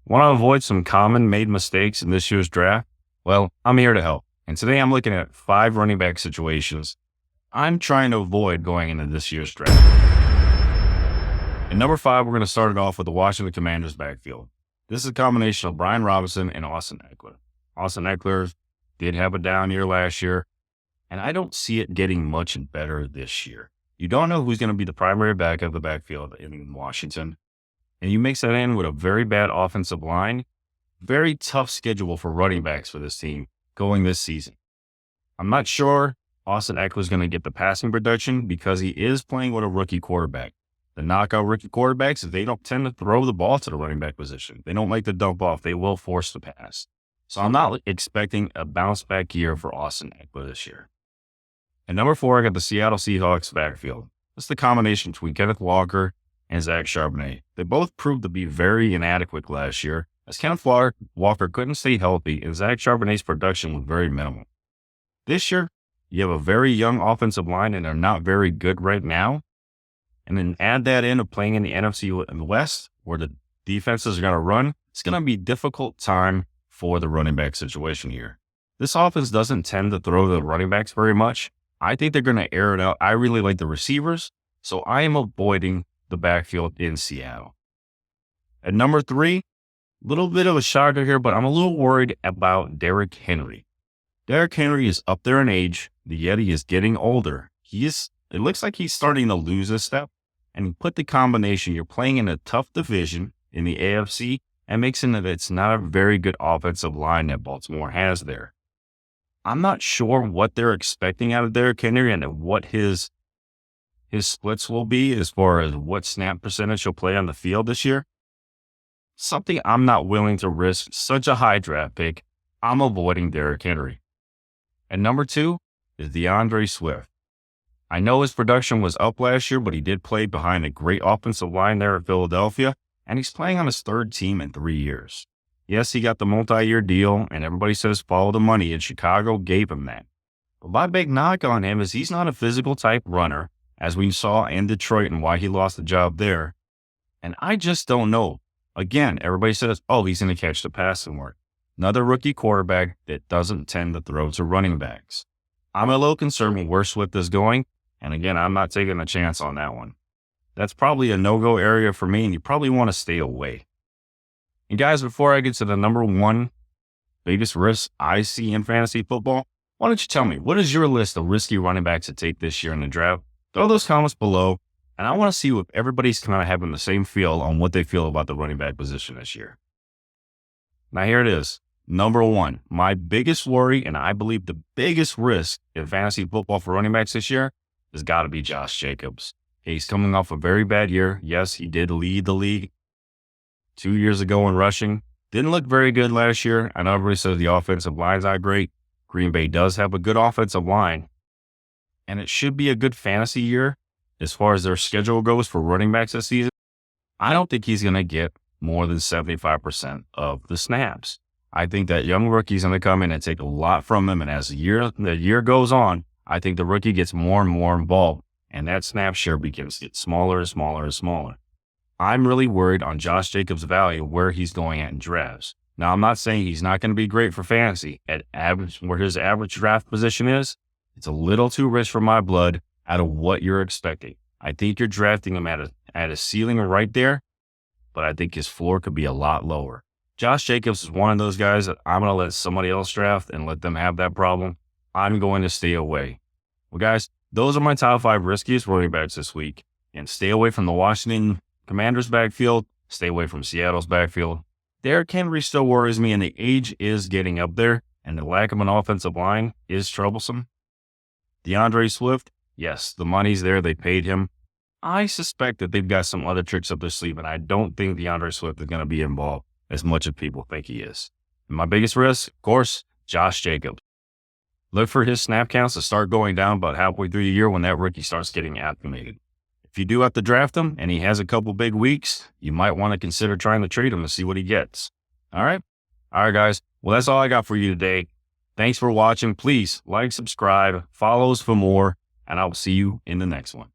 Want to avoid some common made mistakes in this year's draft? Well, I'm here to help. And today I'm looking at 5 running back situations I'm trying to avoid going into this year's draft. At number 5, we're going to start it off with the Washington Commanders backfield. This is a combination of Brian Robinson and Austin Ekeler. Austin Ekeler did have a down year last year, and I don't see it getting much better this year. You don't know who's going to be the primary back of the backfield in Washington. And you mix that in with a very bad offensive line, very tough schedule for running backs for this team going this season. I'm not sure Austin Ekeler is going to get the passing production because he is playing with a rookie quarterback. The knockout rookie quarterbacks, they don't tend to throw the ball to the running back position. They don't like to dump off. They will force the pass. So I'm not expecting a bounce back year for Austin Ekeler this year. At number 4, I got the Seattle Seahawks backfield. It's the combination between Kenneth Walker and Zach Charbonnet. They both proved to be very inadequate last year, as Kenneth Walker couldn't stay healthy and Zach Charbonnet's production was very minimal. This year, you have a very young offensive line and they're not very good right now. And then add that in of playing in the NFC West, where the defenses are going to run. It's going to be a difficult time for the running back situation here. This offense doesn't tend to throw the running backs very much. I think they're going to air it out. I really like the receivers, so I am avoiding the backfield in Seattle. At number 3, a little bit of a shocker here, but I'm a little worried about Derrick Henry. Derrick Henry is up there in age. The Yeti is getting older. It looks like he's starting to lose a step. And you put the combination, you're playing in a tough division in the AFC, and mixing that it's not a very good offensive line that Baltimore has there. I'm not sure what they're expecting out of Derrick Henry and what his splits will be as far as what snap percentage he'll play on the field this year. Something I'm not willing to risk such a high draft pick. I'm avoiding Derrick Henry. And number 2 is DeAndre Swift. I know his production was up last year, but he did play behind a great offensive line there at Philadelphia, and he's playing on his 3rd team in 3 years. Yes, he got the multi-year deal, and everybody says follow the money, and Chicago gave him that. But my big knock on him is he's not a physical type runner, as we saw in Detroit and why he lost the job there. And I just don't know. Again, everybody says, oh, he's going to catch the passing work. Another rookie quarterback that doesn't tend to throw to running backs. I'm a little concerned with where Swift is going. And again, I'm not taking a chance on that one. That's probably a no-go area for me, and you probably want to stay away. And guys, before I get to the number 1 biggest risk I see in fantasy football, why don't you tell me, what is your list of risky running backs to take this year in the draft? Throw those comments below, and I want to see if everybody's kind of having the same feel on what they feel about the running back position this year. Now here it is. Number 1, my biggest worry, and I believe the biggest risk in fantasy football for running backs this year has got to be Josh Jacobs. He's coming off a very bad year. Yes, he did lead the league 2 years ago in rushing. Didn't look very good last year. I know everybody says the offensive line's not great. Green Bay does have a good offensive line. And it should be a good fantasy year as far as their schedule goes for running backs this season. I don't think he's going to get more than 75% of the snaps. I think that young rookie's going to come in and take a lot from him. And as the year goes on, I think the rookie gets more and more involved, and that snap share begins to get smaller and smaller and smaller. I'm really worried on Josh Jacobs' value, where he's going at in drafts. Now, I'm not saying he's not going to be great for fantasy. At average, where his average draft position is, it's a little too rich for my blood out of what you're expecting. I think you're drafting him at a ceiling right there, but I think his floor could be a lot lower. Josh Jacobs is one of those guys that I'm going to let somebody else draft and let them have that problem. I'm going to stay away. Well, guys, those are my top 5 riskiest running backs this week. And stay away from the Washington Commanders backfield. Stay away from Seattle's backfield. Derrick Henry still worries me, and the age is getting up there, and the lack of an offensive line is troublesome. DeAndre Swift, yes, the money's there. They paid him. I suspect that they've got some other tricks up their sleeve, and I don't think DeAndre Swift is going to be involved as much as people think he is. And my biggest risk, of course, Josh Jacobs. Look for his snap counts to start going down about halfway through the year when that rookie starts getting acclimated. If you do have to draft him and he has a couple big weeks, you might want to consider trying to trade him to see what he gets. All right? All right, guys. Well, that's all I got for you today. Thanks for watching. Please like, subscribe, follow us for more, and I'll see you in the next one.